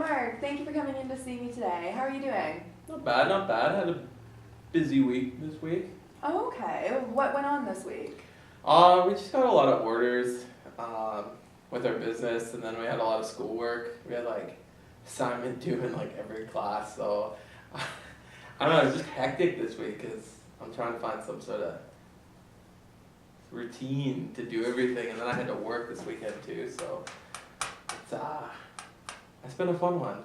Mark, thank you for coming in to see me today. How are you doing? Not bad, not bad. Had a busy week this week. Oh, okay. What went on this week? We just got a lot of orders with our business, and then we had a lot of schoolwork. We had like assignment due in like every class, so I don't know. It's just hectic this week because I'm trying to find some sort of routine to do everything, and then I had to work this weekend too. So it's been a fun one.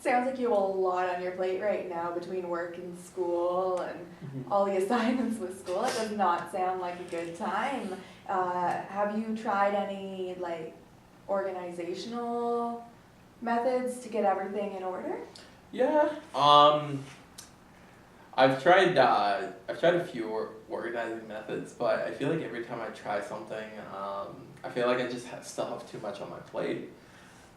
Sounds like you have a lot on your plate right now between work and school and all the assignments with school. It does not sound like a good time. Have you tried any like organizational methods to get everything in order? Yeah. I've tried a few organizing methods, but I feel like every time I try something, I feel like I just still have too much on my plate.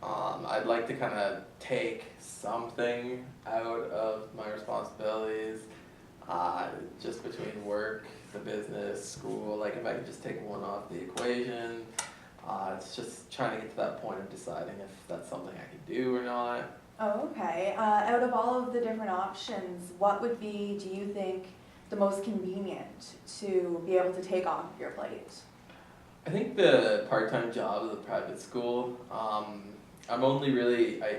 I'd like to kind of take something out of my responsibilities, just between work, the business, school. Like if I could just take one off the equation, it's just trying to get to that point of deciding if that's something I can do or not. Oh, okay. Out of all of the different options, what would be, do you think, the most convenient to be able to take off your plate? I think the part-time job at the private school, I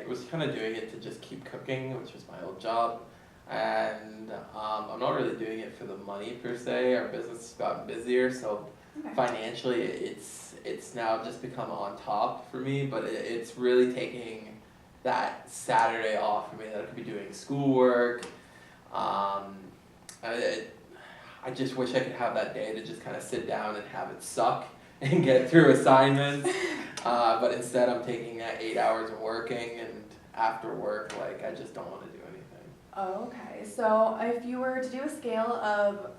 was kind of doing it to just keep cooking, which was my old job, and I'm not really doing it for the money per se. Our business has gotten busier, so Okay. financially it's now just become on top for me, but it's really taking that Saturday off for me that I could be doing schoolwork. I just wish I could have that day to just kind of sit down and have it suck and get through assignments. But instead I'm taking that 8 hours of working, and after work, like, I just don't want to do anything. Oh, okay. So if you were to do a scale of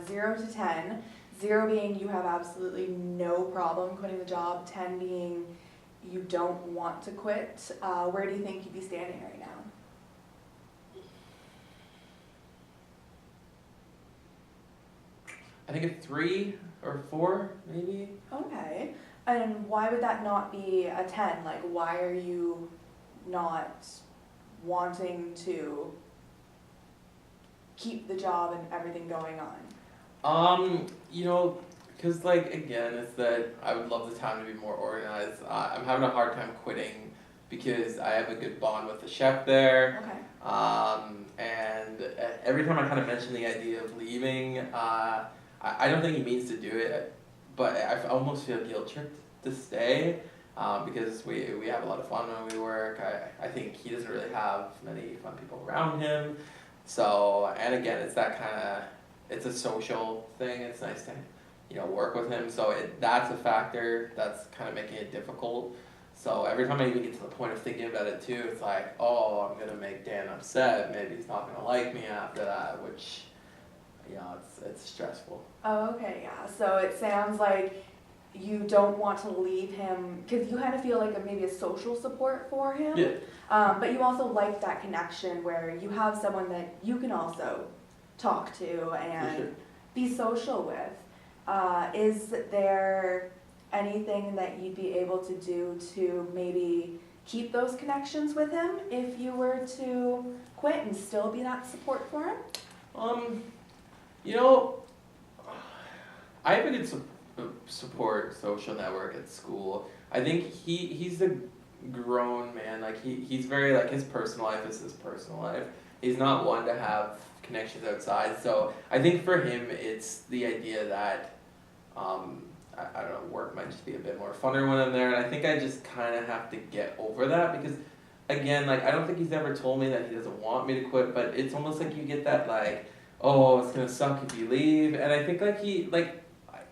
0 to 10, 0 being you have absolutely no problem quitting the job, 10 being you don't want to quit, where do you think you'd be standing right now? I think a 3 or 4, maybe. Okay. And why would that not be a 10? Like, why are you not wanting to keep the job and everything going on? Because, like, again, it's that I would love the time to be more organized. I'm having a hard time quitting because I have a good bond with the chef there. Okay. And every time I kind of mention the idea of leaving, I don't think he means to do it, but I almost feel guilt tripped to stay, because we have a lot of fun when we work. I think he doesn't really have many fun people around him. So, and again, it's that kind of, it's a social thing. It's nice to, work with him. So that's a factor that's kind of making it difficult. So every time I even get to the point of thinking about it too, it's like, oh, I'm going to make Dan upset. Maybe he's not going to like me after that, which, it's stressful. Oh, okay, yeah. So it sounds like you don't want to leave him, because you kind of feel like maybe a social support for him. Yeah. But you also like that connection where you have someone that you can also talk to and Sure. be social with. Is there anything that you'd be able to do to maybe keep those connections with him if you were to quit and still be that support for him? I have a good support social network at school. I think he's a grown man. Like he's very, like, his personal life is his personal life. He's not one to have connections outside. So I think for him it's the idea that I don't know, work might just be a bit more funner when I'm there, and I think I just kind of have to get over that because, again, like, I don't think he's ever told me that he doesn't want me to quit, but it's almost like you get that, like, oh, it's gonna suck if you leave, and I think, like,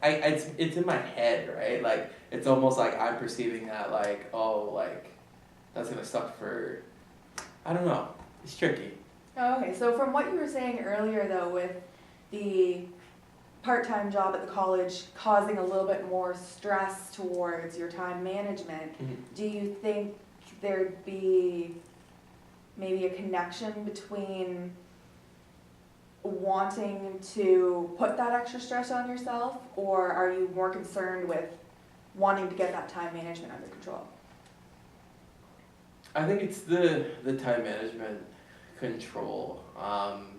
it's in my head, right? Like, it's almost like I'm perceiving that, like, oh, like, that's gonna suck for, I don't know, it's tricky. Oh, okay, so from what you were saying earlier, though, with the part-time job at the college causing a little bit more stress towards your time management, do you think there'd be maybe a connection between wanting to put that extra stress on yourself, or are you more concerned with wanting to get that time management under control? I think it's the time management control,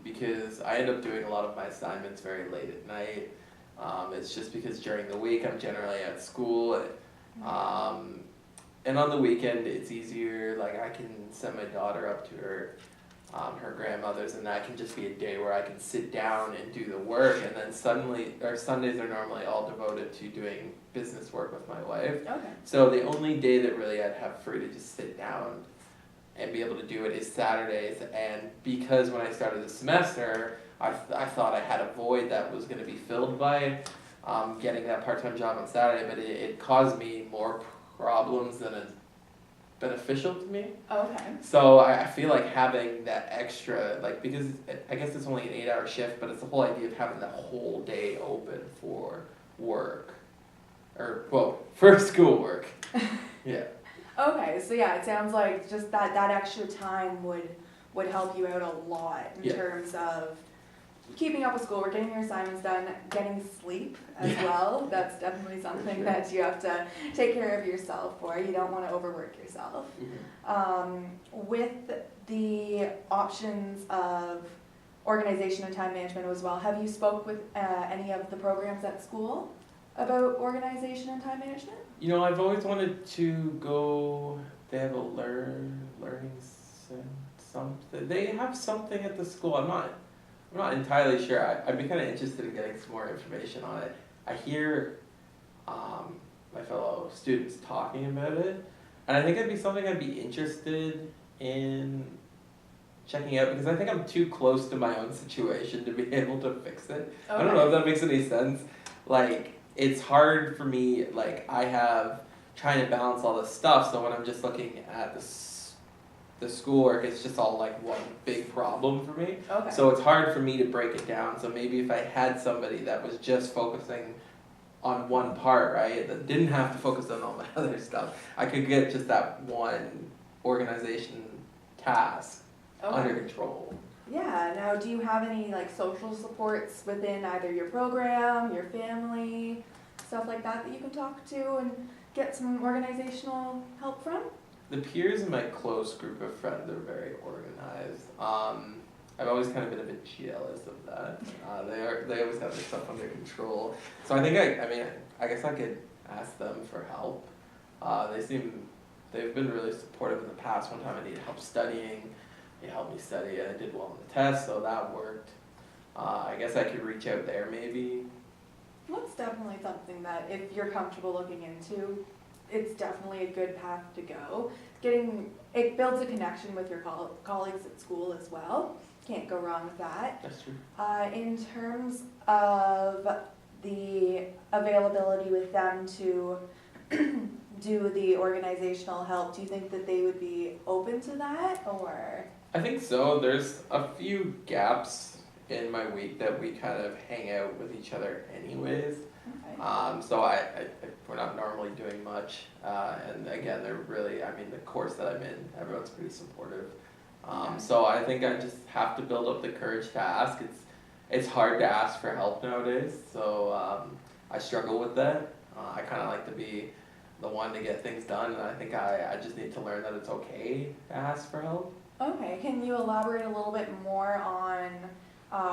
because I end up doing a lot of my assignments very late at night. It's just because during the week I'm generally at school, and on the weekend it's easier. Like I can send my daughter up to her grandmother's, and that can just be a day where I can sit down and do the work, and then Sundays are normally all devoted to doing business work with my wife. Okay. So the only day that really I'd have free to just sit down and be able to do it is Saturdays, and because when I started the semester, I thought I had a void that was going to be filled by getting that part-time job on Saturday, but it caused me more problems than it's beneficial to me. Okay. So I feel like having that extra, like, because I guess it's only an 8-hour shift, but it's the whole idea of having the whole day open for work, or, well, for schoolwork. Yeah. Okay, so yeah, it sounds like just that extra time would help you out a lot in terms of keeping up with schoolwork, getting your assignments done, getting sleep as well. That's definitely something that you have to take care of yourself for. You don't want to overwork yourself. With the options of organization and time management as well, have you spoke with any of the programs at school about organization and time management? You know, I've always wanted to go. They have a learning something. They have something at the school. I'm not entirely sure. I'd be kind of interested in getting some more information on it. I hear my fellow students talking about it, and I think it'd be something I'd be interested in checking out, because I think I'm too close to my own situation to be able to fix it. Okay. I don't know if that makes any sense. Like, it's hard for me, like, I have trying to balance all this stuff, so when I'm just looking at the schoolwork, it's just all like one big problem for me. Okay. So it's hard for me to break it down. So maybe if I had somebody that was just focusing on one part, right, that didn't have to focus on all my other stuff, I could get just that one organization task under control. Yeah, now do you have any like social supports within either your program, your family, stuff like that you can talk to and get some organizational help from? The peers in my close group of friends are very organized. I've always kind of been a bit jealous of that. They always have their stuff under control. So I think I guess I could ask them for help. They've been really supportive in the past. One time I needed help studying. They helped me study, and I did well on the test, so that worked. I guess I could reach out there maybe. That's definitely something that if you're comfortable looking into, it's definitely a good path to go. It builds a connection with your colleagues at school as well. Can't go wrong with that. That's true. In terms of the availability with them to do the organizational help, do you think that they would be open to that, or? I think so. There's a few gaps in my week that we kind of hang out with each other anyways. Okay. So we're not normally doing much, and again, they're really, the course that I'm in, everyone's pretty supportive. So I think I just have to build up the courage to ask. It's hard to ask for help nowadays, so I struggle with that. I kind of like to be the one to get things done, and I think I just need to learn that it's okay to ask for help. Okay, can you elaborate a little bit more on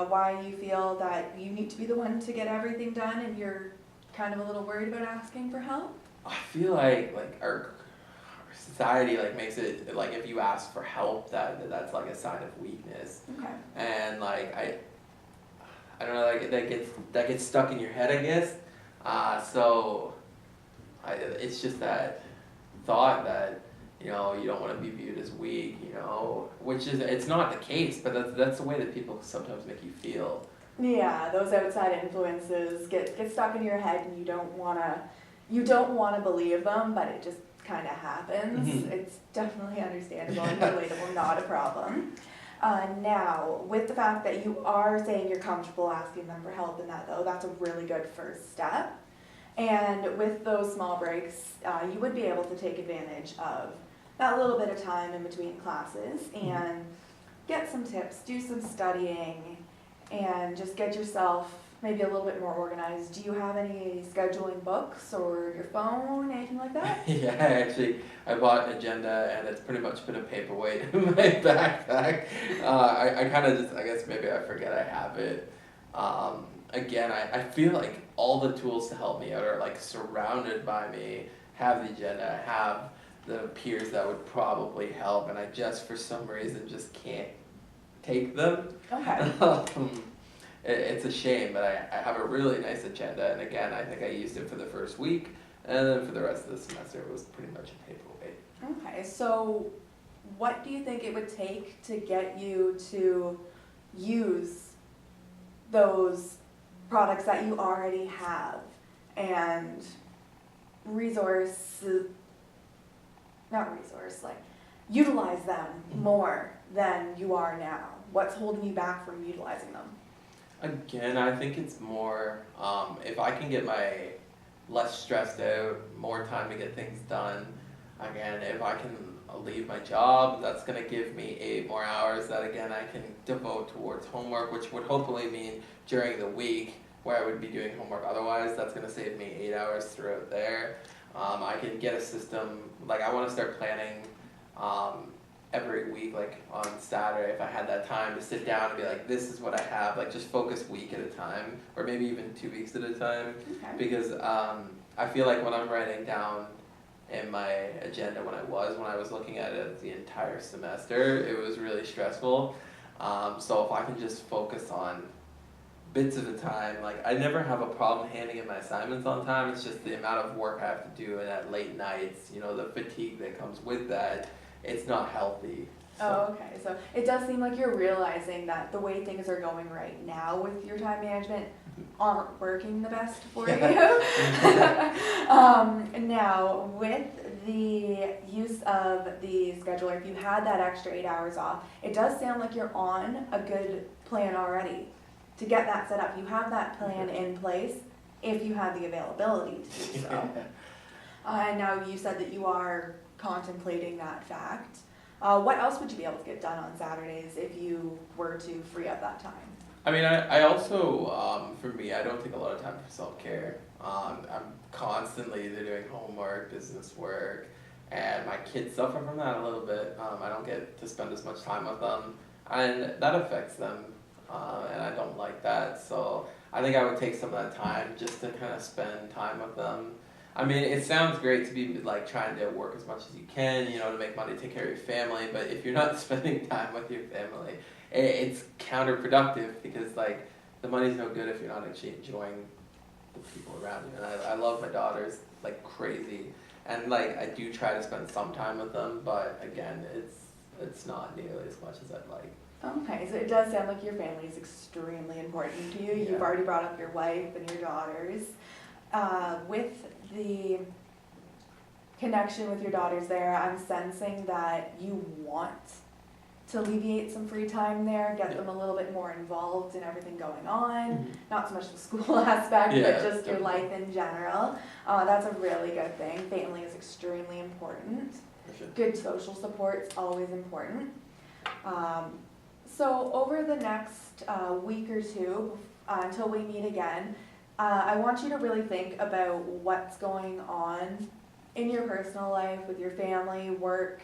why you feel that you need to be the one to get everything done and you're kind of a little worried about asking for help? I feel like our society makes it like if you ask for help that's like a sign of weakness. Okay. And I don't know, that gets stuck in your head, I guess. It's just that thought that you don't want to be viewed as weak, which is, it's not the case, but that's the way that people sometimes make you feel. Yeah, those outside influences get stuck in your head, and you don't wanna believe them, but it just kind of happens. Mm-hmm. It's definitely understandable and relatable, not a problem. Now, with the fact that you are saying you're comfortable asking them for help in that, though, that's a really good first step. And with those small breaks, you would be able to take advantage of that little bit of time in between classes and get some tips, do some studying, and just get yourself maybe a little bit more organized, do you have any scheduling books or your phone, anything like that? Yeah, I bought an agenda and it's pretty much been a paperweight in my backpack. I kind of just, I guess maybe I forget I have it. Again, I feel like all the tools to help me out are like surrounded by me, have the agenda, have the peers that would probably help, and I just, for some reason, just can't take them. Okay. It's a shame, but I have a really nice agenda, and again, I think I used it for the first week, and then for the rest of the semester, it was pretty much a paperweight. Okay, so what do you think it would take to get you to use those products that you already have and utilize them more than you are now? What's holding you back from utilizing them? Again, I think it's more, if I can get less stressed out, more time to get things done. Again, if I can leave my job, that's going to give me 8 more hours that again I can devote towards homework, which would hopefully mean during the week where I would be doing homework otherwise, that's going to save me 8 hours throughout there. I can get a system, like I want to start planning every week, like on Saturday, if I had that time to sit down and be like, this is what I have, like just focus week at a time, or maybe even 2 weeks at a time. Okay. Because I feel like when I'm writing down in my agenda when I was looking at it the entire semester, it was really stressful. So if I can just focus on bits at a time, like I never have a problem handing in my assignments on time, it's just the amount of work I have to do and at late nights, you know, the fatigue that comes with that, it's not healthy. So. Oh, okay. So it does seem like you're realizing that the way things are going right now with your time management aren't working the best for you. Now, with the use of the scheduler, if you had that extra 8 hours off, it does sound like you're on a good plan already to get that set up. You have that plan in place if you have the availability to do so. And now you said that you are contemplating that fact. What else would you be able to get done on Saturdays if you were to free up that time? I mean, I also, for me, I don't take a lot of time for self-care. I'm constantly either doing homework, business work, and my kids suffer from that a little bit. I don't get to spend as much time with them, and that affects them, and I don't like that. So I think I would take some of that time just to kind of spend time with them. I mean, it sounds great to be like trying to work as much as you can, you know, to make money, take care of your family, but if you're not spending time with your family, it's counterproductive because like the money's no good if you're not actually enjoying the people around you. And I love my daughters like crazy, and like I do try to spend some time with them, but again, it's not nearly as much as I'd like. Okay, so it does sound like your family is extremely important to you. Yeah. You've already brought up your wife and your daughters. With the connection with your daughters there, I'm sensing that you want to alleviate some free time there, get them a little bit more involved in everything going on, not so much the school aspect, but just your life in general. That's a really good thing. Family is extremely important. For sure. Good social support is always important. So over the next week or two, until we meet again, I want you to really think about what's going on in your personal life, with your family, work,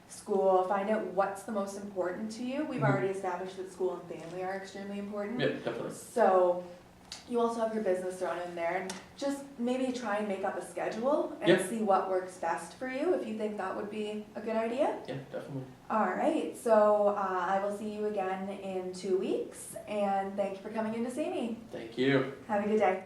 school. Find out what's the most important to you. We've already established that school and family are extremely important. Yeah, definitely. So you also have your business thrown in there, and just maybe try and make up a schedule and see what works best for you, if you think that would be a good idea. Yeah, definitely. All right, so I will see you again in 2 weeks, and thank you for coming in to see me. Thank you. Have a good day.